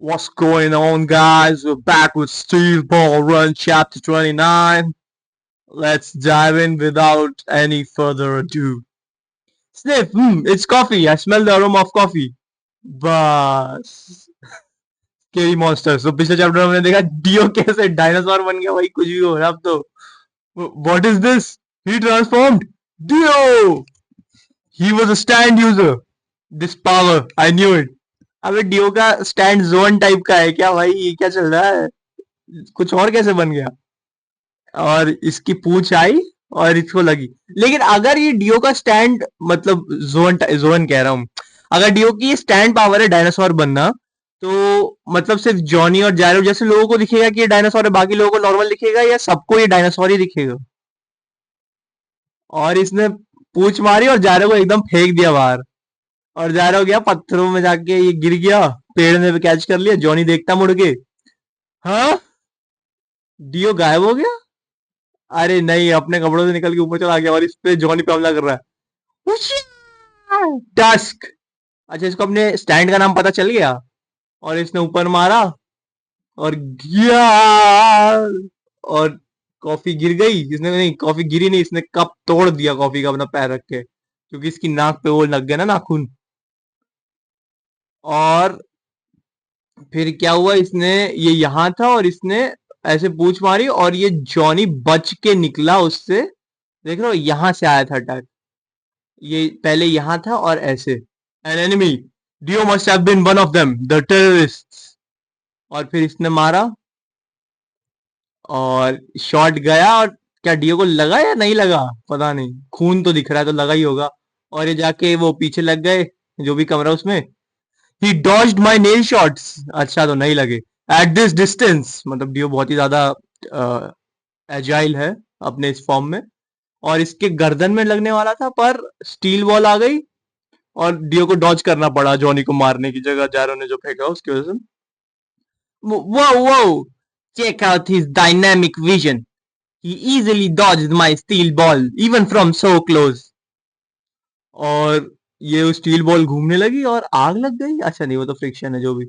What's going on, guys? We're back with Steel Ball Run Chapter 29. Let's dive in without any further ado. Sniff, it's coffee. I smell the aroma of coffee. बस scary monsters तो पिछले chapter में हमने देखा deo कैसे dinosaur बन गया भाई कुछ भी हो रहा अब तो what is this he transformed Dio he was a stand user this power I knew it अबे डियो का स्टैंड जोन टाइप का है क्या भाई ये क्या चल रहा है कुछ और कैसे बन गया और इसकी पूंछ आई और इसको लगी लेकिन अगर ये डियो का स्टैंड मतलब जोन जोन कह रहा हूं अगर डियो की स्टैंड पावर है डायनासोर बनना तो मतलब सिर्फ जॉनी और जैरो जैसे लोगों को दिखेगा कि ये डायनासोर है बाकी लोगों को नॉर्मल दिखेगा या सबको ये डायनासोर ही दिखेगा और इसने पूंछ मारी और जैरो को एकदम फेंक दिया बाहर और जैरो गया पत्थरों में जाके ये गिर गया पेड़ ने भी कैच कर लिया जॉनी देखता मुड़ के हाँ डियो गायब हो गया अरे नहीं अपने कपड़ों से निकल के ऊपर चला गया और इस पे जॉनी पे हमला कर रहा है टस्क अच्छा इसको अपने स्टैंड का नाम पता चल गया और इसने ऊपर मारा और गया और कॉफी गिर गई इसने नहीं कॉफी गिरी नहीं इसने कप तोड़ दिया कॉफी का अपना पैर रख के क्योंकि इसकी नाक पे वो लग गया ना नाखून और फिर क्या हुआ इसने ये यहाँ था और इसने ऐसे पूंछ मारी और ये जॉनी बच के निकला उससे देख रहे हो यहां से आया था अटैक ये पहले यहां था और ऐसे an enemy Dio must have been one of them the terrorists और फिर इसने मारा और शॉट गया और क्या डियो को लगा या नहीं लगा पता नहीं खून तो दिख रहा है तो लगा ही होगा और ये जाके वो पीछे लग गए जो भी कमरा उसमें ही डॉज्ड माय नेल शॉट्स अच्छा तो नहीं लगे एट दिस डिस्टेंस मतलब डियो बहुत ही ज्यादा एजाइल है अपने इस फॉर्म में और इसके गर्दन में लगने वाला था पर स्टील बॉल आ गई और डियो को डॉज करना पड़ा जॉनी को मारने की जगह जैरो ने जो फेंका उसकी वजह से whoa whoa check out his dynamic vision he easily dodged my steel ball even from so close और ये स्टील बॉल घूमने लगी और आग लग गई अच्छा नहीं वो तो फ्रिक्शन है जो भी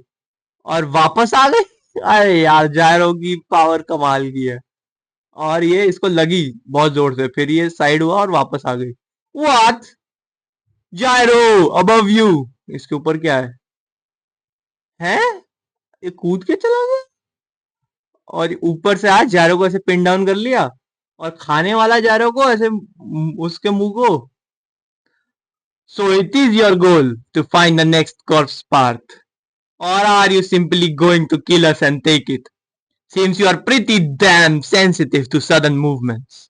और वापस आ गई अरे यार जायरो की पावर कमाल की है और ये इसको लगी बहुत जोर से फिर ये साइड हुआ और वापस आ गई व्हाट जायरो अबव यू इसके ऊपर क्या है हैं ये कूद के चला गया और ऊपर से आज जायरो को ऐसे पिन डाउन कर लिया और खाने वाला जायरो को ऐसे उसके मुंह को so it is your goal to find the next corpse path or are you simply going to kill us and take it seems you are pretty damn sensitive to sudden movements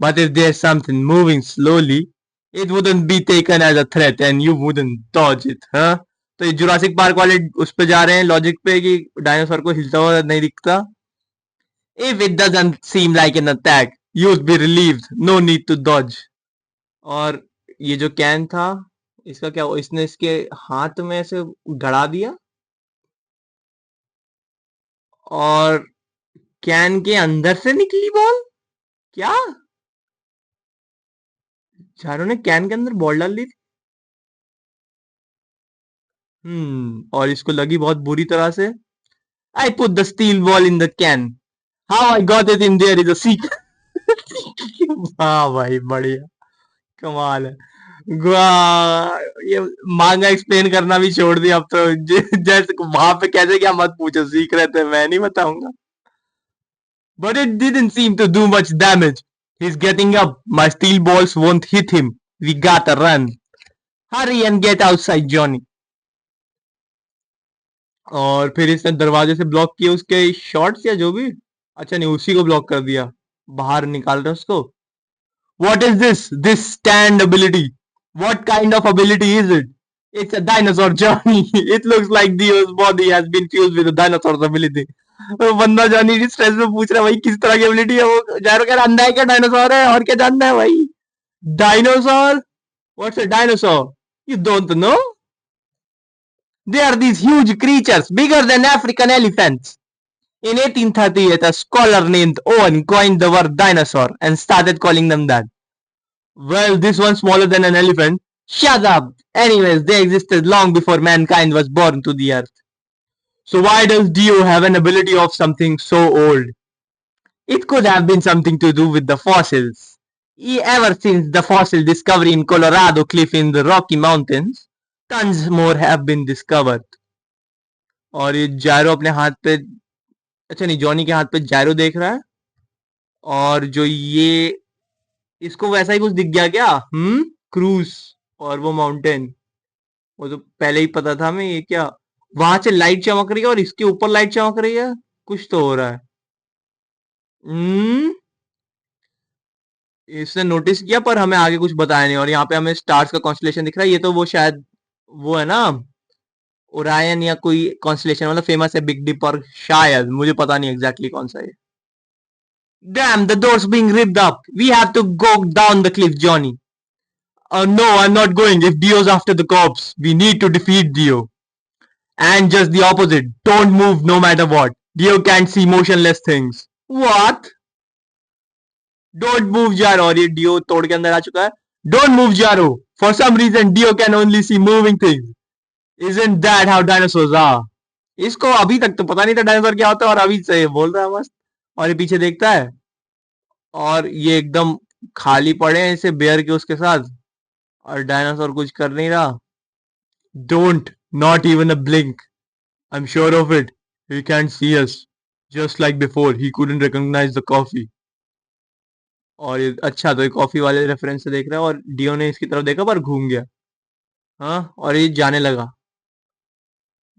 but if there's something moving slowly it wouldn't be taken as a threat and you wouldn't dodge it huh तो ये Jurassic park वाले उस पे जा रहे हैं logic पे कि डायनासोर को हिलता हुआ नहीं दिखता if it doesn't seem like an attack you'd be relieved no need to dodge और ये जो कैन था इसका क्या इसने इसके हाथ में ऐसे गड़ा दिया और कैन के अंदर से निकली बॉल क्या चारों ने कैन के अंदर बॉल डाल दी थी और इसको लगी बहुत बुरी तरह से I put the steel ball in the can how I got it in their is a secret हाँ भाई बढ़िया कमाल है ये मांगा एक्सप्लेन करना भी छोड़ दिया अब तो जैसे वहां पे कैसे क्या मत पूछो सीख रहे थे मैं नहीं बताऊंगा but it didn't seem to do much damage he's getting up my steel balls won't hit him we gotta run hurry and get outside Johnny और फिर इसने दरवाजे से ब्लॉक किए उसके शॉट्स या जो भी अच्छा नहीं उसी को ब्लॉक कर दिया बाहर निकाल रहे उसको what is this stand ability what kind of ability is it it's a dinosaur Johnny it looks like Dio's body has been fused with a dinosaur's ability बंदा जॉनी स्ट्रेस में पूछ रहा है भाई किस तरह की एबिलिटी है वो जायरो कह रहा अंधा है क्या डायनासोर है और क्या जानना है भाई dinosaur what's a dinosaur you don't know they are these huge creatures bigger than African elephants in 1838 a scholar named Owen coined the word dinosaur and started calling them that well this one smaller than an elephant shut up anyways they existed long before mankind was born to the earth So why does Dio have an ability of something so old? It could have been something to do with the fossils. Ever since the fossil discovery in Colorado Cliff in the Rocky Mountains, tons more have been discovered. और ये जायरो अपने हाथ पे, अच्छा नहीं, Johnny के हाथ पे जायरो देख रहा है। और जो ये, इसको वैसा ही कुछ दिख गया क्या? क्रूज और वो माउंटेन, वो तो पहले ही पता था हमें। ये क्या, वहां से लाइट चमक रही है और इसके ऊपर लाइट चमक रही है, कुछ तो हो रहा है। हम्म इसने नोटिस किया पर हमें आगे कुछ बताया नहीं। और यहाँ पे हमें स्टार्स का कॉन्स्टलेशन दिख रहा है। ये तो वो शायद वो है ना, ओरायन या कोई कॉन्स्टलेशन, मतलब फेमस है बिग डिपर, शायद, मुझे पता नहीं एग्जैक्टली कौन सा है। Damn, the door's being ripped up. We have to go down the cliff, Johnny. No, I'm not going. If Dio's after the cops, we need to defeat Dio. And just the opposite. Don't move no matter what. Dio can't see motionless things. What? Don't move, Jaro. और ये Dio तोड़ के अंदर आ चुका है. Don't move, Jaro. For some reason, Dio can only see moving things. Isn't that how dinosaurs are? इसको अभी तक तो पता नहीं था डायनासोर क्या होता है, और अभी से बोल रहा है मस्त। और ये पीछे देखता है, और ये एकदम खाली पड़े हैं इसे बेयर के उसके साथ, और डायनासोर कुछ कर नहीं रहा। Don't, not even a blink, I am sure of it, he can't see us, just like before he couldn't recognise the coffee. और ये अच्छा, तो ये कॉफी वाले रेफरेंस से देख रहा है, और डियो ने इसकी तरफ देखा पर घूम गया। हाँ, और ये जाने लगा।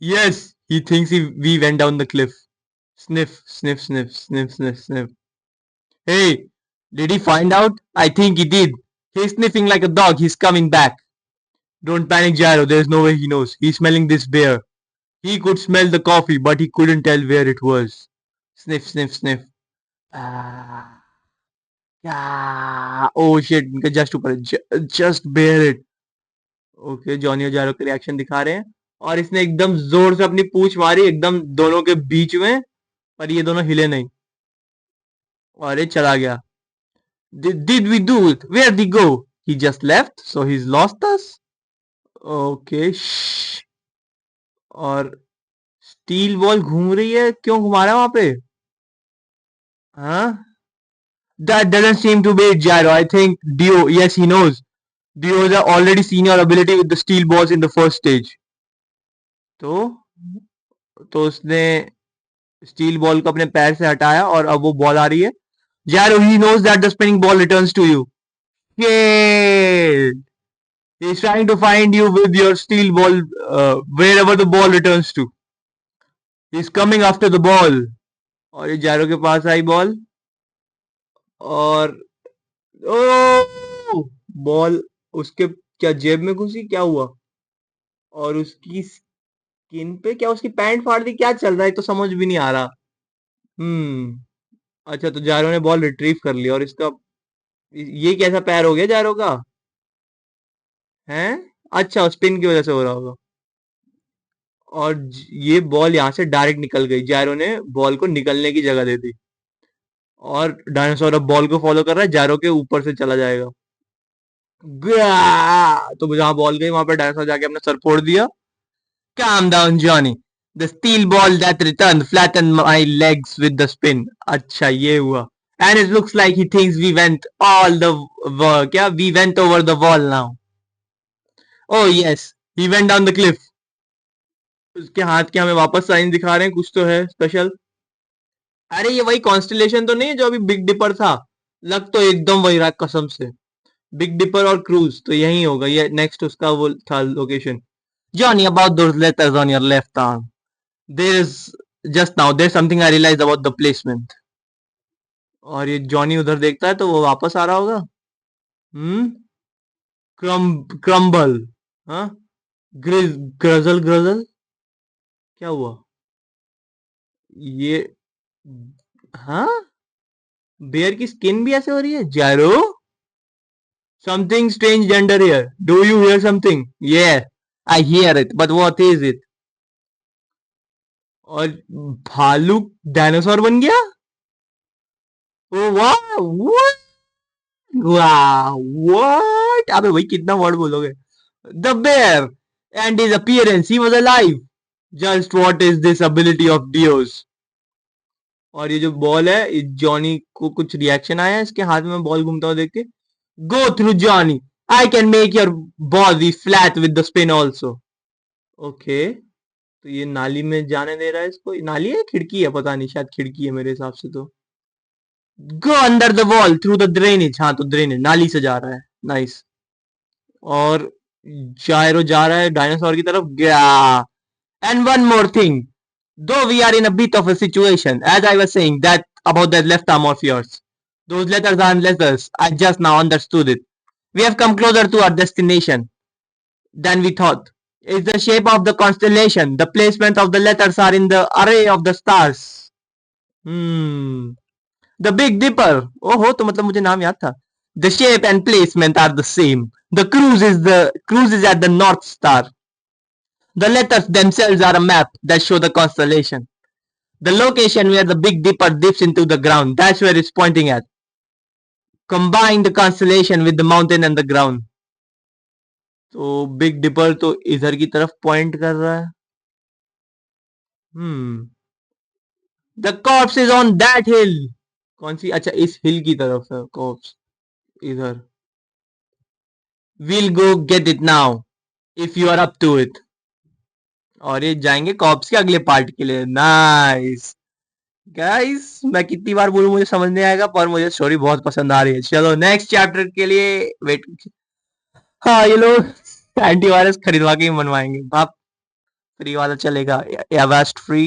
Yes, he thinks we went down the cliff. Sniff sniff sniff sniff sniff sniff. Hey, did he find out? I think he did. He's sniffing like a dog. He's coming back. Don't panic, Gyro. There's no way he knows. He's smelling this beer. He could smell the coffee, but he couldn't tell where it was. Sniff, sniff, sniff. Ah, ah. Oh shit. Just ऊपर है. Just bear it. Okay, Johnny और जारो के reaction दिखा रहे हैं। और इसने एकदम जोर से अपनी पूंछ मारी, एकदम दोनों के बीच में, पर ये दोनों हिले नहीं, और ये चला गया। Did we do it? Where'd he go? He just left, so he's lost us? Okay, shh. और स्टील बॉल घूम रही है, क्यों घुमा रहा है वहां पे? हाँ? That doesn't seem to be it, Gyro. I think Dio, yes, he knows. Dio has already seen your ability with the steel balls in the first stage. तो उसने स्टील बॉल को अपने पैर से हटाया, और अब वो बॉल आ रही है। Gyro, he knows that the spinning ball returns to you. Shit! He's trying to find you with your steel ball, wherever the ball returns to. He's coming after the ball. और ये जैरो के पास eye ball, और ओ ball उसके क्या जेब में घुसी, क्या हुआ? और उसकी स्किन पे क्या, उसकी पैंट फाड़ दी, क्या चल रहा है तो समझ भी नहीं आ रहा। अच्छा, तो जैरो ने बॉल रिट्रीव कर लिया, और इसका ये कैसा पैर हो गया जैरो का? हैं? अच्छा, स्पिन की वजह से हो रहा होगा। और ये बॉल यहाँ से डायरेक्ट निकल गई, जैरो ने बॉल को निकलने की जगह दे दी, और डायनासोर अब बॉल को फॉलो कर रहा है, जैरो के ऊपर से चला जाएगा। तो जहां बॉल गई वहां पे डायनासोर जाके अपना सर फोड़ दिया। Calm down, Johnny. The steel ball that returned flattened my legs with the spin. अच्छा, ये हुआ। And it looks like he thinks we went all the क्या, we went over the wall now. Oh yes, he went down the cliff. उसके हाथ के हमें वापस sign दिखा रहे हैं, कुछ तो है स्पेशल। अरे ये वही कॉन्स्टलेशन तो नहीं है जो अभी बिग डिपर था? लग तो एकदम वही रहा, कसम से। बिग डिपर और क्रूज तो यही होगा, ये नेक्स्ट उसका वो था location. Johnny, about those letters on your left arm. There is just now there's something I realized about the placement. और ये जॉनी उधर देखता है तो वो वापस आ रहा होगा। हम्म क्रम्बल, हाँ, ग्रजल ग्रजल, क्या हुआ ये? हाँ, बेयर की स्किन भी ऐसे हो रही है, जैरो। Something strange under here. Do you hear something? Yeah, I hear it. But what is it? और भालू डायनासोर बन गया। ओ वाह, वाह, व्हाट? अबे भाई कितना वर्ड बोलोगे? The bear and his appearance, he was alive. Just what is this ability of dios. और ये जो बॉल है, इस जॉनी को कुछ रिएक्शन आया है इसके हाथ में बॉल घूमता हुआ देख के। Go through Johnny, I can make your body flat with the spin also. Okay, तो ये नाली में जाने दे रहा है इसको। नाली है खिड़की है, पता नहीं, शायद खिड़की है मेरे हिसाब से तो। Go under the wall through the drainage, हाँ तो ड्रेनेज नाली से जा रहा है। नाइस। और जायरो जा रहा है डायनासोर की तरफ गया। And one more thing, though we are in a bit of a situation, as I was saying that about that left arm of yours, those letters aren't letters. I just now understood it. We have come closer to our destination than we thought. It's the shape of the constellation. The placement of the letters are in the array of the stars. Hmm. The Big Dipper. Oh, तो मतलब मुझे नाम याद था. The shape and placement are the same. The cruise is at the North Star. The letters themselves are a map that show the constellation. The location where the Big Dipper dips into the ground, that's where it's pointing at. Combine the constellation with the mountain and the ground. तो big dipper तो इधर की तरफ point कर रहा है। The corps is on that hill. कौन सी? अच्छा, इस हिल की तरफ है कॉर्प्स, इधर। We'll go get it now if you are up to it. और ये जाएंगे कॉर्प्स के अगले पार्ट के लिए। नाइस गाइस, मैं कितनी बार बोलूं मुझे समझ नहीं आएगा, पर मुझे स्टोरी बहुत पसंद आ रही है। चलो नेक्स्ट चैप्टर के लिए वेट। हाँ, ये लोग एंटीवायरस खरीदवा के ही मनवाएंगे। आप फ्री वाला चलेगा, एवेस्ट फ्री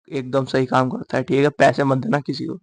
एकदम सही काम करता है। ठीक है, पैसे मत देना किसी को।